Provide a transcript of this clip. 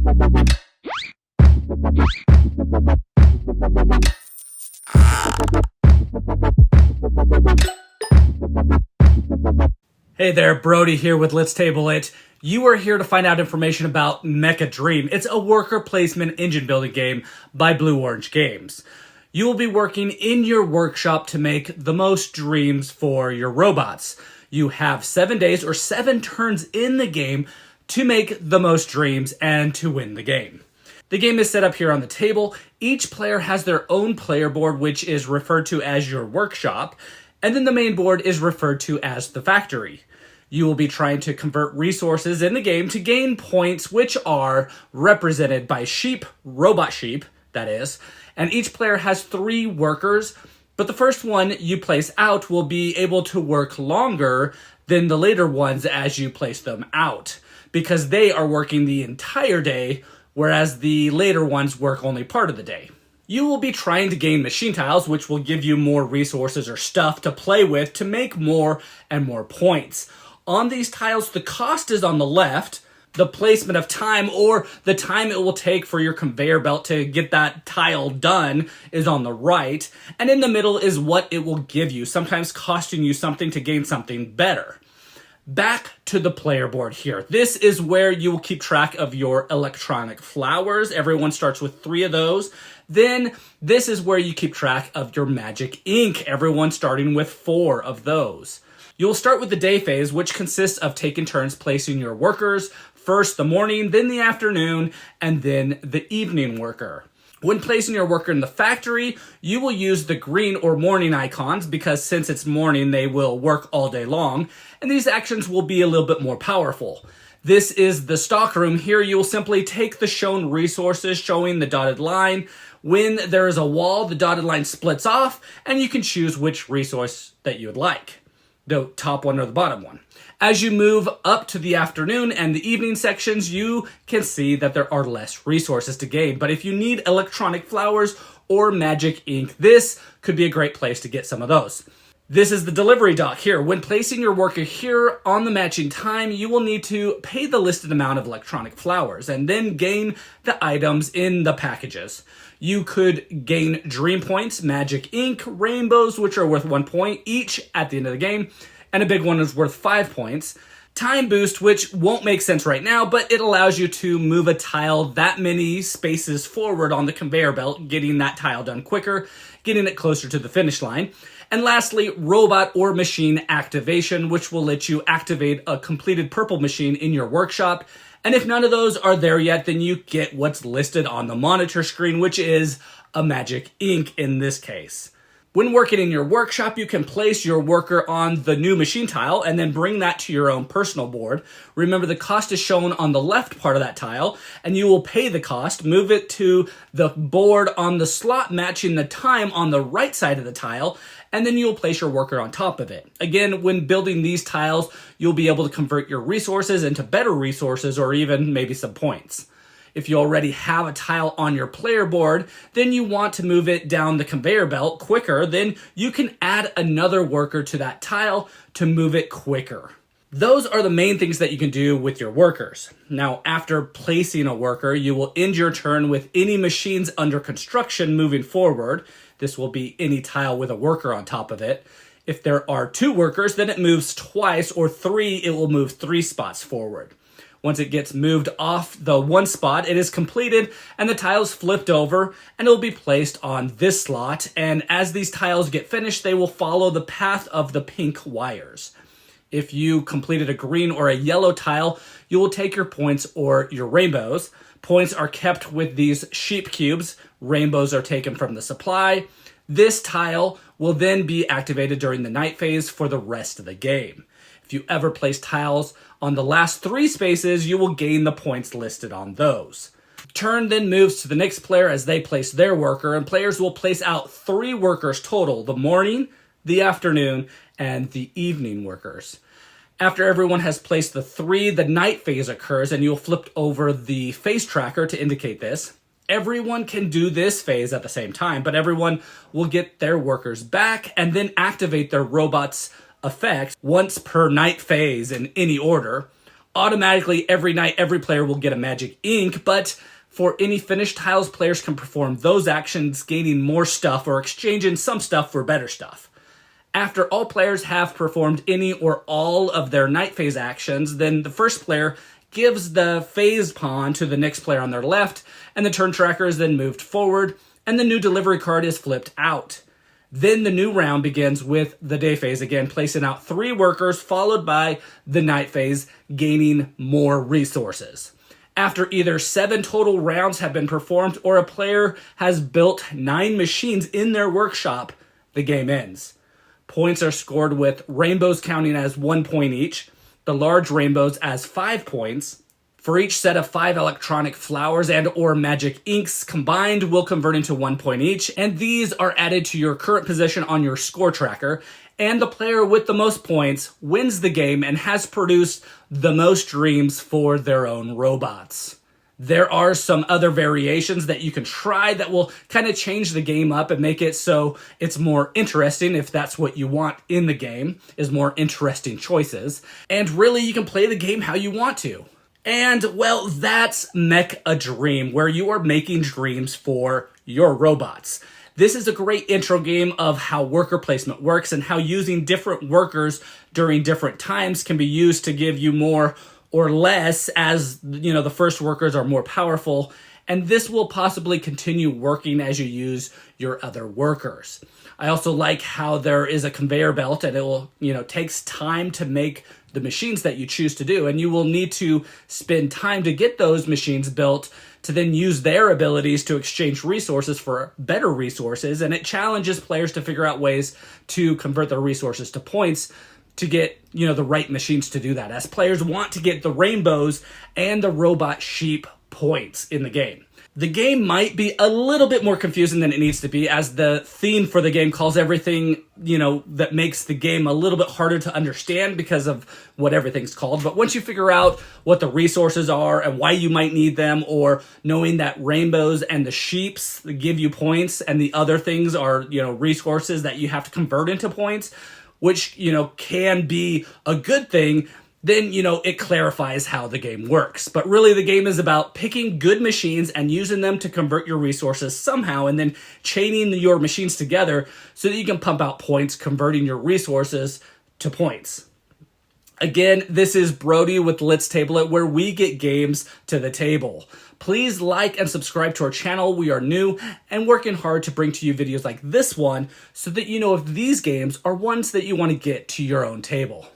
Hey there, Brody here with Let's Table It. You are here to find out information about Mech. It's a worker placement engine building game by Blue Orange Games. You will be working in your workshop to make the most dreams for your robots. You have 7 days or 7 turns in the game to make the most dreams and to win the game. The game is set up here on the table. Each player has their own player board, which is referred to as your workshop, and then the main board is referred to as the factory. You will be trying to convert resources in the game to gain points, which are represented by sheep, robot sheep, that is, and each player has 3 workers, but the first one you place out will be able to work longer than the later ones as you place them out, because they are working the entire day, whereas the later ones work only part of the day. You will be trying to gain machine tiles, which will give you more resources or stuff to play with to make more and more points. On these tiles, the cost is on the left, the placement of time or the time it will take for your conveyor belt to get that tile done is on the right, and in the middle is what it will give you, sometimes costing you something to gain something better. Back to the player board here. This is where you will keep track of your electronic flowers. Everyone starts with 3 of those. Then this is where you keep track of your magic ink. Everyone starting with 4 of those. You'll start with the day phase, which consists of taking turns placing your workers, first the morning, then the afternoon, and then the evening worker. When placing your worker in the factory, you will use the green or morning icons because since it's morning, they will work all day long, and these actions will be a little bit more powerful. This is the stock room. Here you will simply take the shown resources showing the dotted line. When there is a wall, the dotted line splits off, and you can choose which resource that you would like, the top one or the bottom one. As you move up to the afternoon and the evening sections, you can see that there are less resources to gain. But if you need electronic flowers or magic ink, this could be a great place to get some of those. This is the delivery dock here. When placing your worker here on the matching time, you will need to pay the listed amount of electronic flowers and then gain the items in the packages. You could gain dream points, magic ink, rainbows, which are worth 1 point each at the end of the game, and a big one is worth 5 points. Time boost, which won't make sense right now, but it allows you to move a tile that many spaces forward on the conveyor belt, getting that tile done quicker, getting it closer to the finish line. And lastly, robot or machine activation, which will let you activate a completed purple machine in your workshop. And if none of those are there yet, then you get what's listed on the monitor screen, which is a magic ink in this case. When working in your workshop, you can place your worker on the new machine tile and then bring that to your own personal board. Remember, the cost is shown on the left part of that tile, and you will pay the cost, move it to the board on the slot matching the time on the right side of the tile, and then you'll place your worker on top of it. Again, when building these tiles, you'll be able to convert your resources into better resources or even maybe some points. If you already have a tile on your player board, then you want to move it down the conveyor belt quicker, then you can add another worker to that tile to move it quicker. Those are the main things that you can do with your workers. Now, after placing a worker, you will end your turn with any machines under construction moving forward. This will be any tile with a worker on top of it. If there are 2 workers, then it moves twice, or 3, it will move 3 spots forward. Once it gets moved off the 1 spot, it is completed and the tile's flipped over and it will be placed on this slot. And as these tiles get finished, they will follow the path of the pink wires. If you completed a green or a yellow tile, you will take your points or your rainbows. Points are kept with these sheep cubes. Rainbows are taken from the supply. This tile will then be activated during the night phase for the rest of the game. If you ever place tiles on the last 3 spaces, you will gain the points listed on those. Turn then moves to the next player as they place their worker, and players will place out 3 workers total, the morning, the afternoon, and the evening workers. After everyone has placed the 3, the night phase occurs, and you'll flip over the phase tracker to indicate this. Everyone can do this phase at the same time, but everyone will get their workers back and then activate their robots' effect once per night phase in any order. Automatically, every night, every player will get a magic ink, but for any finished tiles, players can perform those actions, gaining more stuff or exchanging some stuff for better stuff. After all players have performed any or all of their night phase actions, then the first player gives the phase pawn to the next player on their left, and the turn tracker is then moved forward, and the new delivery card is flipped out. Then the new round begins with the day phase, again placing out 3 workers, followed by the night phase, gaining more resources. After either 7 total rounds have been performed or a player has built 9 machines in their workshop, the game ends. Points are scored with rainbows counting as 1 point each, the large rainbows as 5 points. For each set of 5 electronic flowers and or magic inks combined will convert into 1 point each, and these are added to your current position on your score tracker, and the player with the most points wins the game and has produced the most dreams for their own robots. There are some other variations that you can try that will kind of change the game up and make it so it's more interesting if that's what you want in the game, is more interesting choices. And really, you can play the game how you want to. And, well, that's Mech a Dream, where you are making dreams for your robots. This is a great intro game of how worker placement works and how using different workers during different times can be used to give you more or less as, you know, the first workers are more powerful. And this will possibly continue working as you use your other workers. I also like how there is a conveyor belt and it will, takes time to make the machines that you choose to do. And you will need to spend time to get those machines built to then use their abilities to exchange resources for better resources. And it challenges players to figure out ways to convert their resources to points to get, the right machines to do that, as players want to get the rainbows and the robot sheep points in the game. The game might be a little bit more confusing than it needs to be, as the theme for the game calls everything, that makes the game a little bit harder to understand because of what everything's called. But once you figure out what the resources are and why you might need them, or knowing that rainbows and the sheeps give you points and the other things are, resources that you have to convert into points, which, can be a good thing, then, it clarifies how the game works. But really, the game is about picking good machines and using them to convert your resources somehow, and then chaining your machines together so that you can pump out points, converting your resources to points. Again, this is Brody with Let's Table It, where we get games to the table. Please like and subscribe to our channel. We are new and working hard to bring to you videos like this one so that you know if these games are ones that you want to get to your own table.